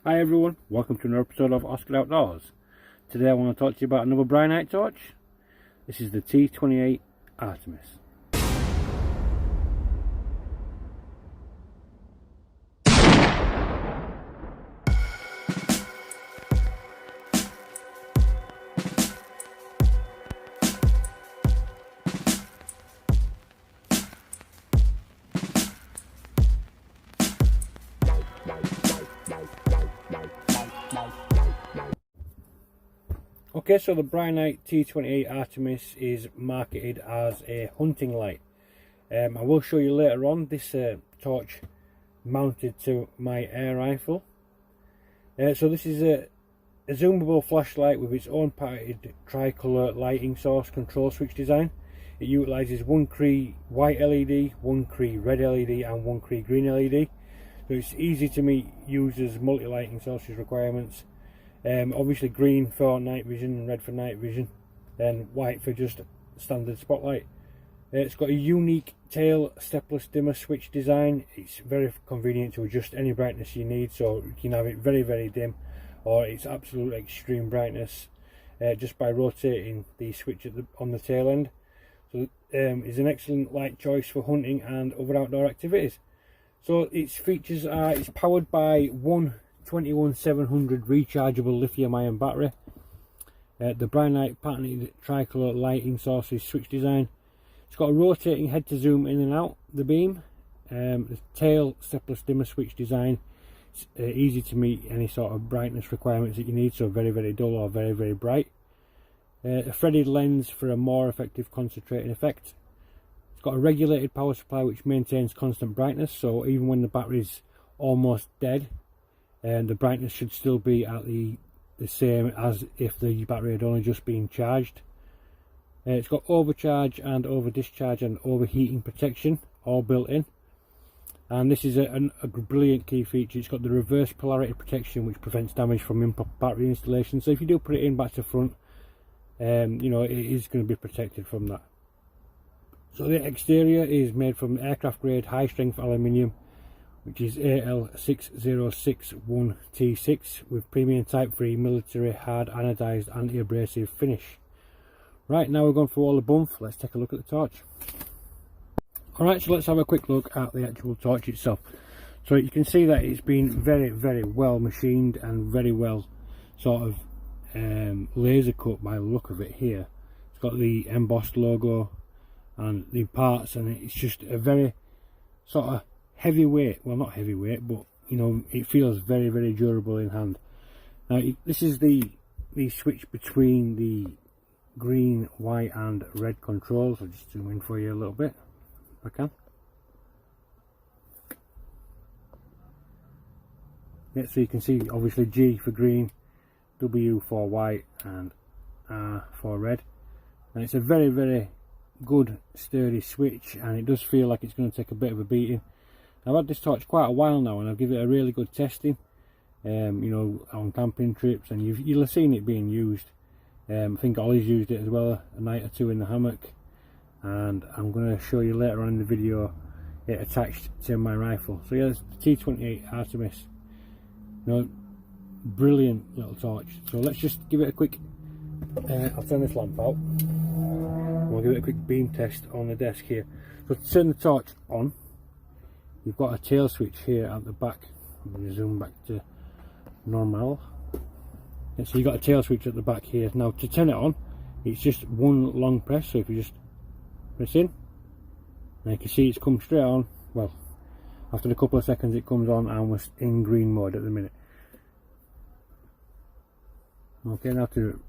Hi everyone, welcome to another episode of Oscar Outdoors. Today I want to talk to you about another BRINYTE torch. This is the T28 Artemis. Okay, so the BRINYTE T28 Artemis is marketed as a hunting light. I will show you later on this torch mounted to my air rifle. So this is a zoomable flashlight with its own patented tricolour lighting source control switch design. It utilises one CREE white LED, one CREE red LED and one CREE green LED. So it's easy to meet users' multi-lighting sources requirements. Obviously green for night vision and red for night vision, and white for just standard spotlight. It's got a unique tail stepless dimmer switch design. It's very convenient to adjust any brightness you need, so you can have it very dim or it's absolute extreme brightness just by rotating the switch on the tail end. So it's an excellent light choice for hunting and other outdoor activities. So its features are, it's powered by one 21700 rechargeable lithium ion battery. The BRINYTE patented tricolour lighting sources switch design. It's got a rotating head to zoom in and out the beam. The tail stepless dimmer switch design. It's easy to meet any sort of brightness requirements that you need, so very dull or very bright. A threaded lens for a more effective concentrating effect. It's got a regulated power supply which maintains constant brightness, so even when the battery's almost dead, the brightness should still be at the same as if the battery had only just been charged. It's got overcharge and over discharge and overheating protection all built in, and this is a brilliant key feature. It's got the reverse polarity protection which prevents damage from improper battery installation, so if you do put it in back to front, you know, it is going to be protected from that. So the exterior is made from aircraft grade high strength aluminium, which is AL6061T6 with premium type 3 military hard anodized anti-abrasive finish. Right, now we're going through all the bump. Let's take a look at the torch. Alright, so let's have a quick look at the actual torch itself. So you can see that it's been very well machined and very well sort of laser cut by the look of it here. It's got the embossed logo and the parts, and it's just a very sort of heavyweight, well not heavyweight, but you know, it feels very durable in hand. Now this is the switch between the green, white and red controls. I'll just zoom in for you a little bit if I can. Yeah, so you can see obviously G for green, W for white and R for red, and it's a very good sturdy switch, and it does feel like it's going to take a bit of a beating. I've had this torch quite a while now, and I've given it a really good testing, you know, on camping trips, and you'll have seen it being used. I think Ollie's used it as well a night or two in the hammock, and I'm going to show you later on in the video it attached to my rifle. So yeah, it's the T28 Artemis. You know, brilliant little torch. So let's just give it a quick, I'll turn this lamp out. We'll give it a quick beam test on the desk here. So to turn the torch on, you've got a tail switch here at the back. I'm going to zoom back to normal. And so you've got a tail switch at the back here. Now to turn it on, it's just one long press. So if you just press in, and you can see it's come straight on. Well, after a couple of seconds it comes on, and we're in green mode at the minute. Okay, now to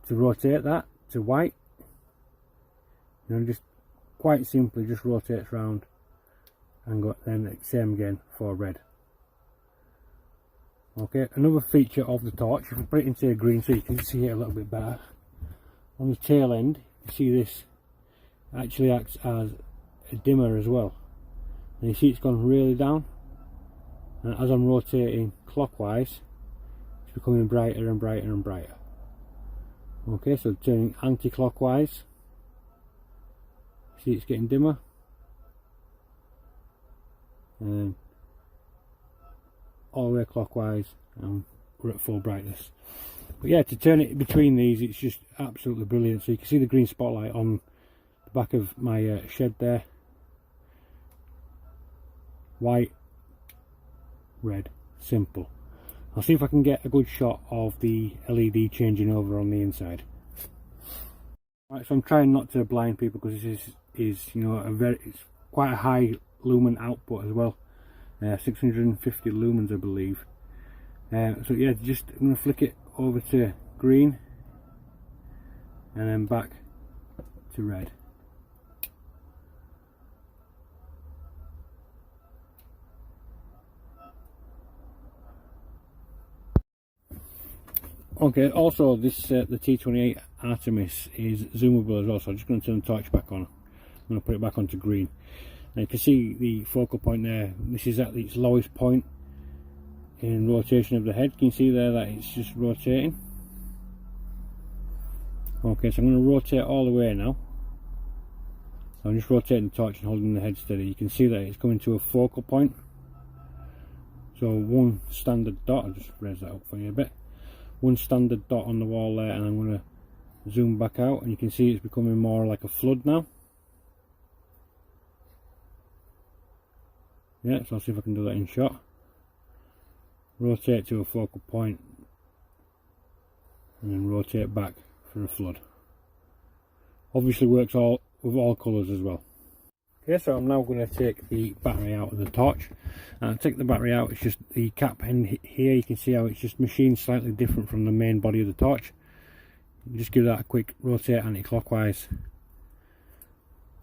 rotate that to white, you know, just quite simply just rotates round, and got then same again for red. Okay, another feature of the torch, if we put it into green so you can see it a little bit better, on the tail end you see this actually acts as a dimmer as well, and you see it's gone really down, and as I'm rotating clockwise it's becoming brighter and brighter. Okay, so turning anti-clockwise, see it's getting dimmer, and all the way clockwise, and we're at full brightness. But yeah, to turn it between these, it's just absolutely brilliant. So you can see the green spotlight on the back of my shed there. White, red, simple. I'll see if I can get a good shot of the LED changing over on the inside. Right, so I'm trying not to blind people because this is you know, it's quite a high lumen output as well. 650 lumens, I believe. So yeah, I'm going to flick it over to green and then back to red. Okay, also this the T28 Artemis is zoomable as well, so I'm just going to turn the torch back on. I'm going to put it back onto green. And you can see the focal point there. This is at its lowest point in rotation of the head. Can you see there that it's just rotating? Okay, so I'm going to rotate all the way now. So I'm just rotating the torch and holding the head steady. You can see that it's coming to a focal point. So one standard dot, I'll just raise that up for you a bit. One standard dot on the wall there, and I'm going to zoom back out, and you can see it's becoming more like a flood now. Yeah, so I'll see if I can do that in shot. Rotate to a focal point and then rotate back for a flood. Obviously works with all colours as well. Okay, so I'm now going to take the battery out of the torch. And take the battery out, it's just the cap end here. You can see how it's just machined slightly different from the main body of the torch. You just give that a quick rotate anti-clockwise.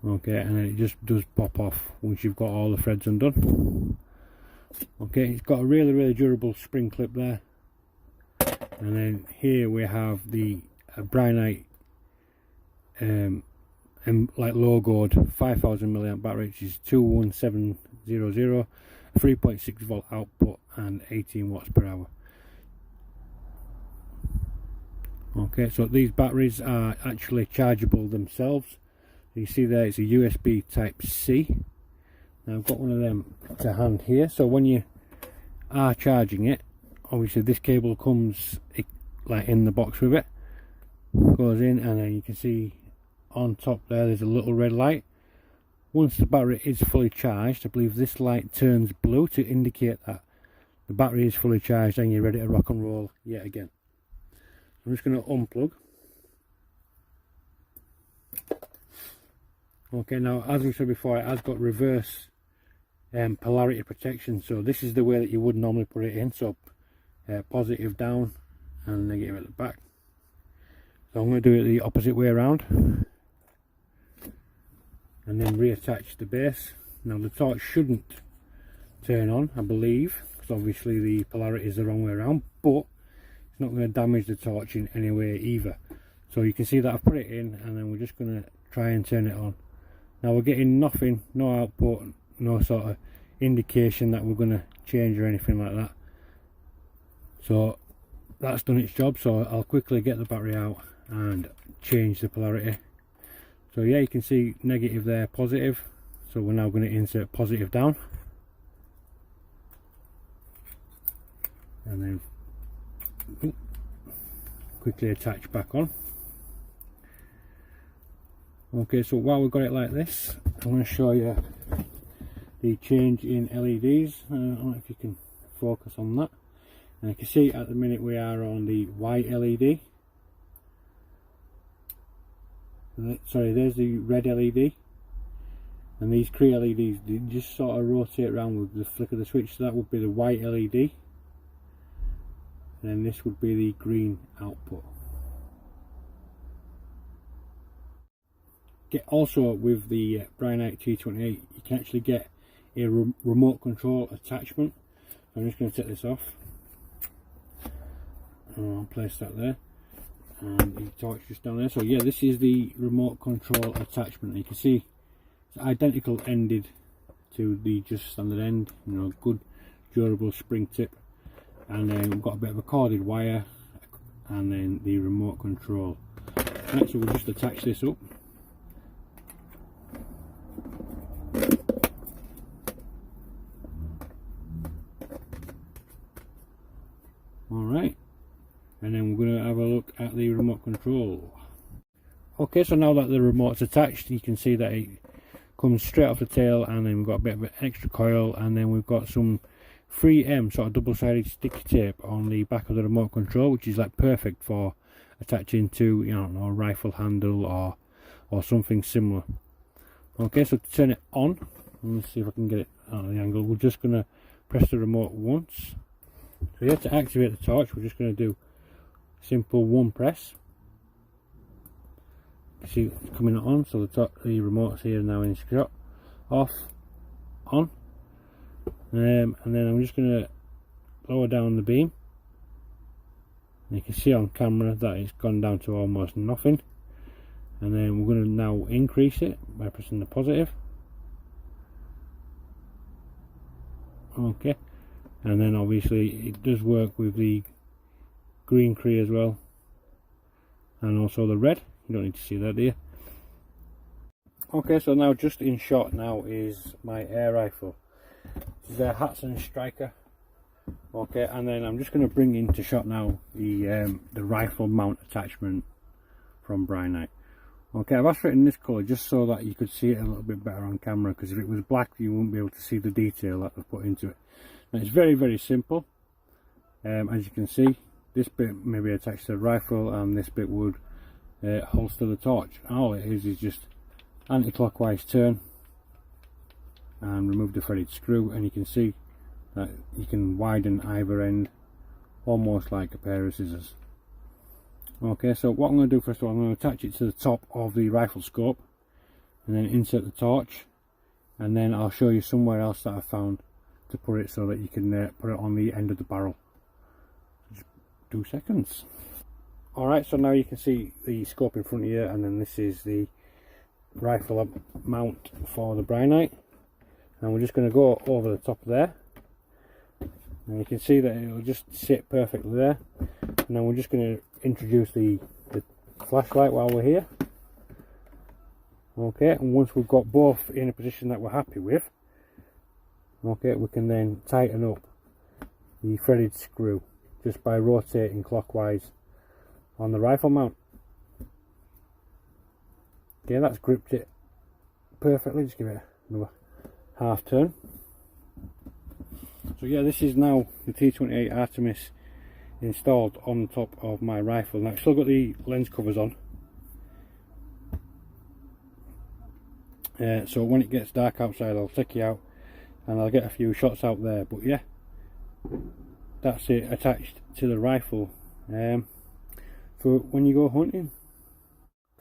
Okay, and then it just does pop off once you've got all the threads undone. Okay, it's got a really durable spring clip there. And then here we have the BRINYTE like logoed 5000 milliamp battery, which is 21700, 3.6 volt output and 18 watts per hour. Okay, so these batteries are actually chargeable themselves. You see there it's a USB type C. Now I've got one of them to hand here, so when you are charging it, obviously this cable comes like in the box with it, goes in, and then you can see on top there's a little red light. Once the battery is fully charged, I believe this light turns blue to indicate that the battery is fully charged and you're ready to rock and roll yet again. I'm just going to unplug. Okay, now as we said before, it has got reverse polarity protection, so this is the way that you would normally put it in, so positive down and negative at the back. So I'm going to do it the opposite way around and then reattach the base. Now the torch shouldn't turn on, I believe, because obviously the polarity is the wrong way around, but it's not going to damage the torch in any way either. So you can see that I've put it in, and then we're just going to try and turn it on. Now we're getting nothing, no output, no sort of indication that we're going to change or anything like that. So that's done its job, so I'll quickly get the battery out and change the polarity. So yeah, you can see negative there, positive. So we're now going to insert positive down. And then quickly attach back on. Okay, so while we've got it like this, I'm going to show you the change in LEDs. I don't know if you can focus on that. And you can see at the minute we are on the white LED. Sorry, there's the red LED. And these CREE LEDs, they just sort of rotate around with the flick of the switch. So that would be the white LED. And then this would be the green output. Also with the BRINYTE T28, you can actually get a remote control attachment. So I'm just going to take this off. And I'll place that there. And the torch just down there. So yeah, this is the remote control attachment. You can see it's identical ended to the just standard end. You know, good durable spring tip. And then we've got a bit of a corded wire, and then the remote control. Right, so we'll just attach this up. Okay, so now that the remote's attached, you can see that it comes straight off the tail, and then we've got a bit of an extra coil, and then we've got some 3M sort of double-sided sticky tape on the back of the remote control, which is like perfect for attaching to, you know, a rifle handle or something similar. Okay, so to turn it on, let me see if I can get it on the angle. We're just going to press the remote once. So yeah, to activate the torch, we're just going to do simple one press. See it's coming on, so the remote's here now in shot. Off, on, and then I'm just going to lower down the beam. And you can see on camera that it's gone down to almost nothing. And then we're going to now increase it by pressing the positive. Okay, and then obviously it does work with the green CREE as well, and also the red. You don't need to see that, do you? Okay, so now just in shot now is my air rifle. This is a Hatson Striker. Okay, and then I'm just going to bring into shot now the rifle mount attachment from BRINYTE. Okay, I've asked for it in this colour just so that you could see it a little bit better on camera, because if it was black you wouldn't be able to see the detail that I've put into it. Now it's very, very simple. As you can see, this bit may be attached to the rifle, and this bit would holster the torch. All it is just anti-clockwise turn and remove the threaded screw, and you can see that you can widen either end almost like a pair of scissors. Okay, so what I'm going to do first of all, I'm going to attach it to the top of the rifle scope and then insert the torch, and then I'll show you somewhere else that I found to put it so that you can put it on the end of the barrel. Just 2 seconds. Alright, so now you can see the scope in front of you, and then this is the rifle mount for the BRINYTE, and we're just going to go over the top there, and you can see that it'll just sit perfectly there. And then we're just going to introduce the flashlight while we're here. Okay, and once we've got both in a position that we're happy with, okay, we can then tighten up the threaded screw just by rotating clockwise on the rifle mount. Okay, that's gripped it perfectly. Just give it another half turn. So yeah, this is now the T28 Artemis installed on the top of my rifle. Now I've still got the lens covers on, so when it gets dark outside I'll take you out and I'll get a few shots out there. But yeah, that's it attached to the rifle for when you go hunting.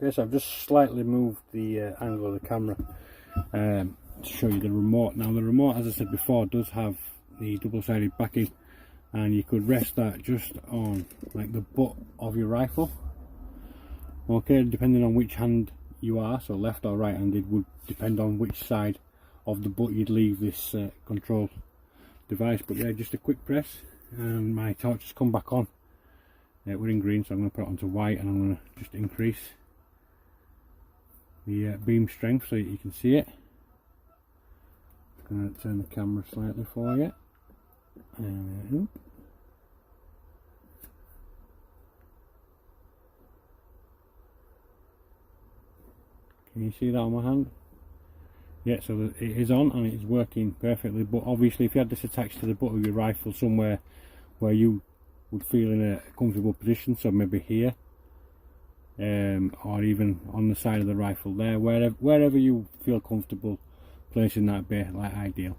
Okay, so I've just slightly moved the angle of the camera to show you the remote. Now the remote, as I said before, does have the double-sided backing, and you could rest that just on like the butt of your rifle. Okay, depending on which hand you are, so left or right handed would depend on which side of the butt you'd leave this control device. But yeah, just a quick press and my torch has come back on. We're in green, so I'm going to put it onto white, and I'm going to just increase the beam strength so that you can see it. I'm going to turn the camera slightly for you. Can you see that on my hand? Yeah, so it is on and it is working perfectly. But obviously if you had this attached to the butt of your rifle somewhere where you would feel in a comfortable position, so maybe here, or even on the side of the rifle there, wherever you feel comfortable placing that bit, like ideal,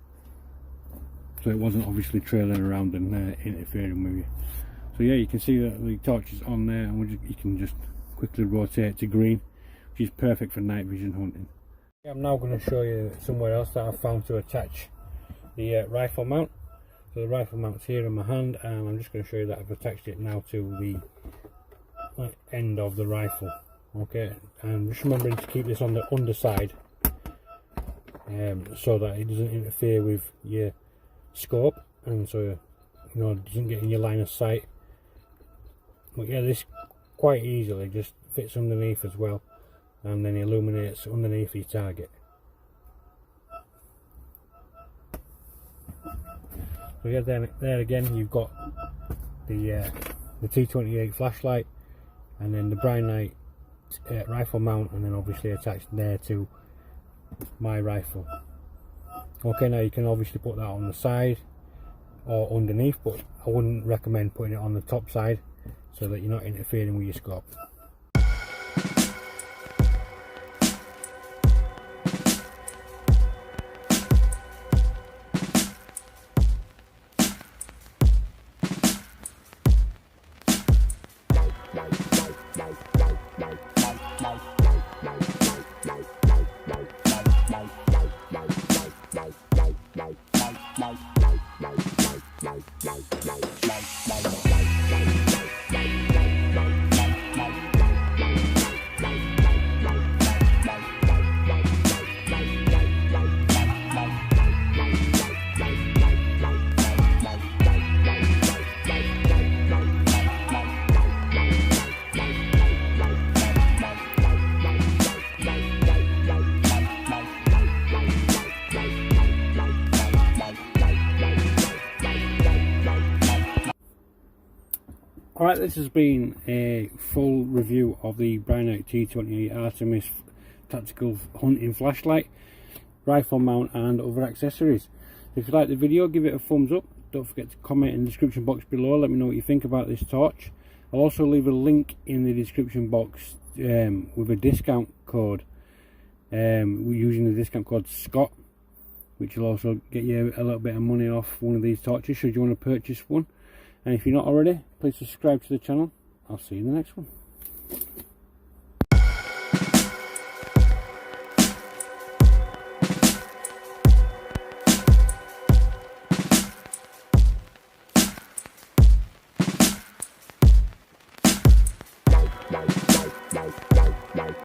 so it wasn't obviously trailing around and interfering with you. So yeah, you can see that the torch is on there, and you can just quickly rotate to green, which is perfect for night vision hunting. I'm now going to show you somewhere else that I've found to attach the rifle mount. So the rifle mount's here in my hand, and I'm just going to show you that I've attached it now to the end of the rifle. Okay, and just remembering to keep this on the underside, so that it doesn't interfere with your scope, and so you know it doesn't get in your line of sight. But yeah, this quite easily just fits underneath as well, and then illuminates underneath your target. So yeah, there again you've got the T28 flashlight, and then the BRINYTE rifle mount, and then obviously attached there to my rifle. Okay, now you can obviously put that on the side or underneath, but I wouldn't recommend putting it on the top side so that you're not interfering with your scope. Alright, this has been a full review of the BRINYTE T28 Artemis tactical hunting flashlight, rifle mount and other accessories. If you like the video, give it a thumbs up. Don't forget to comment in the description box below, let me know what you think about this torch. I'll also leave a link in the description box with a discount code. We're using the discount code SCOTT, which will also get you a little bit of money off one of these torches should you want to purchase one. And if you're not already, please subscribe to the channel. I'll see you in the next one. Bye.